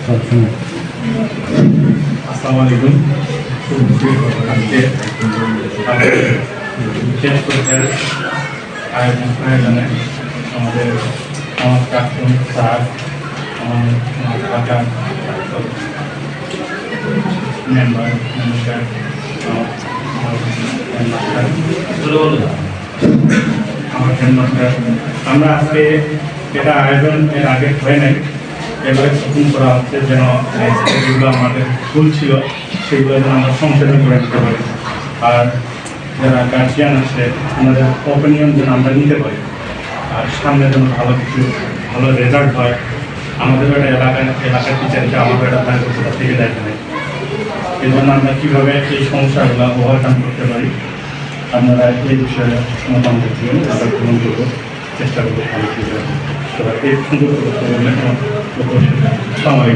আসসালামু আলাইকুম। আজকে বিশেষ পরীক্ষার আয়োজনে আমাদের আমার প্রাক্তন স্যার, আমার এলাকার মেম্বার আমার হেডমাস্টার, আমরা আজকে এটা আয়োজন এর আগে হয় নাই, এবারে প্রথম করা হচ্ছে যেন যেগুলো আমাদের ভুল ছিল সেগুলো যেন আমরা সংশোধন করে নিতে পারি। আর যারা গার্জিয়ান আছে ওনাদের অপিনিয়ন যেন আমরা নিতে পারি, আর সামনে যেন ভালো কিছু ভালো রেজাল্ট হয়। আমাদের একটা এলাকার টিচারকে আমাদের একটা তার কোথা থেকে দেখা নেই। এই জন্য আমরা কীভাবে এই সমস্যাগুলো ওভারকাম করতে পারি আপনারা এই বিষয়ে মতামত দিবেন, আমরা গ্রহণ করবো, চেষ্টা করবো ভালো কিছু। এই সুন্দর করতে বললে আমার